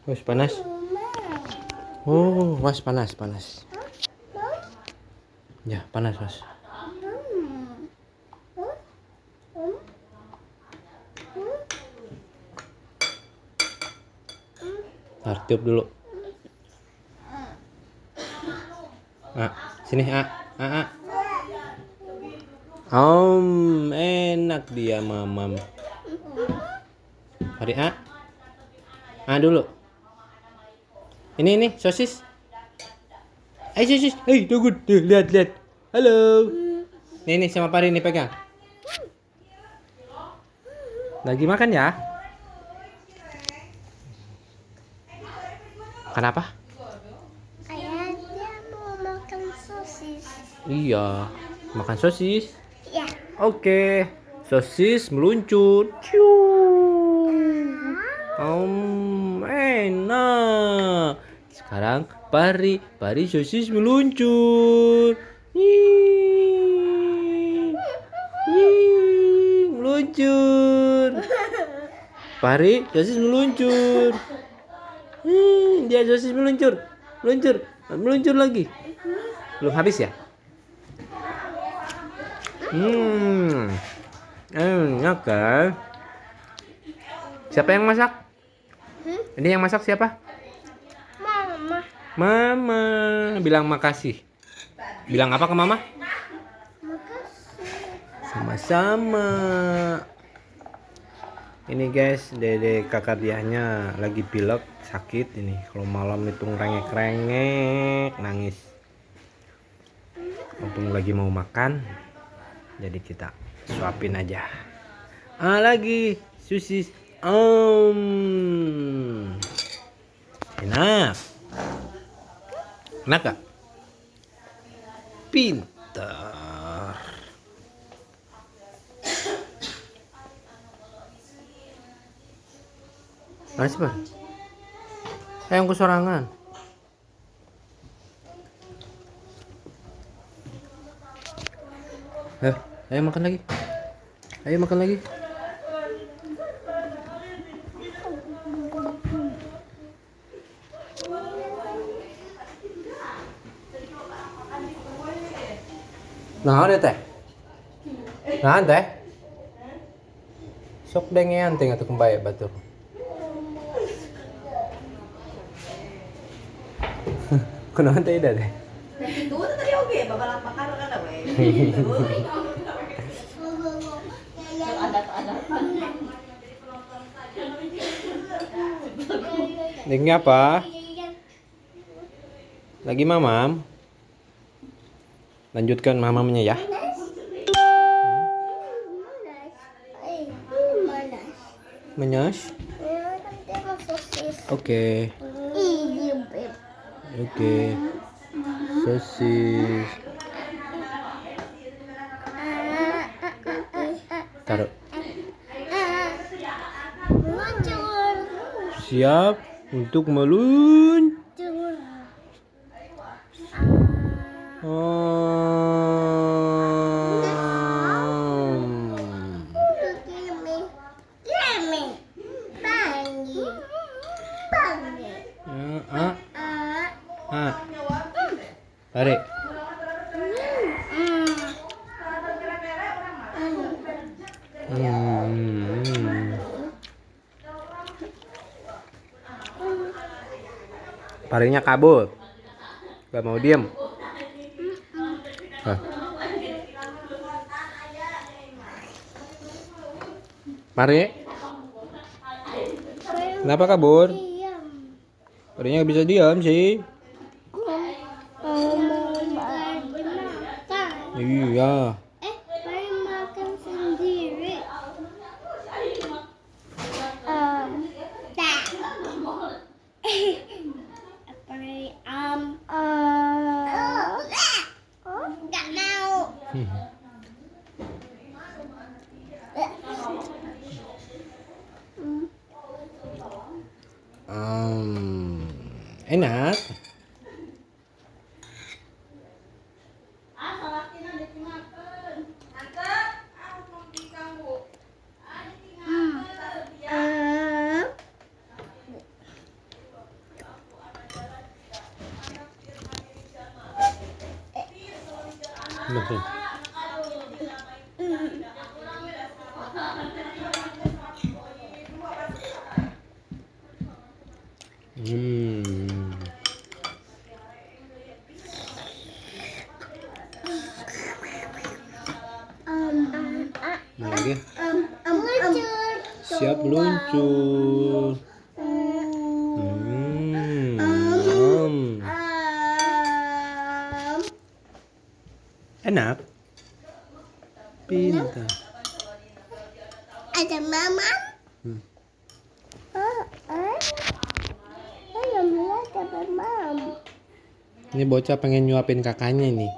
Wes panas. Oh, was panas, panas. Ya, panas, was. Ntar tiup dulu. Sini, enak dia mamam. Mari, dulu. Ini sosis. Sosis. Hei, tunggu. Tuh, lihat, lihat. Halo. Nih, sama Pari nih pegang. Lagi makan ya? Kenapa? Ayah dia mau makan sosis. Iya, makan sosis. Ya. Oke, sosis meluncur. Enak. Sekarang Pari sosis meluncur. Meluncur. Pari sosis meluncur. Dia sosis meluncur. Meluncur lagi. Belum habis ya? Enak kan? Siapa yang masak? Ini yang masak siapa? Mama. Mama. Bilang makasih. Bilang apa ke mama? Makasih. Sama-sama. Ini guys, dede kakak diahnya lagi pilek, sakit ini. Kalau malam itu ngerengek-rengek, nangis. Untung lagi mau makan, jadi kita suapin aja. Lagi sosis. Enak. Enak gak? Pintar. Mana sih, Pak? Yang kesorangan. Ayo makan lagi. Ayo makan lagi. Nah, ada teh. Nah, teh. Sok dengean teh atuh kembaya batur. Kunaon teh ida teh? Itu tadi oke, babalak bakar kan we. Ini apa? Lagi mamam. Lanjutkan mamamnya ya. Menyas. Oke. Oke. Sosis. Taruh. Siap untuk meluncur. Tarik. Parinya kabur. Gak mau diem. Pari. Kenapa kabur? Parinya gak bisa diam sih. Iya. Pari makan sendiri. Pari nggak mau. Enak. Masuk. Hmm. Mau lagi? Luncur. Siap luncur. Enak. Pintar. Ada mama. Hmm. Yang lihat ada mam. Ini bocah pengen nyuapin kakaknya ini.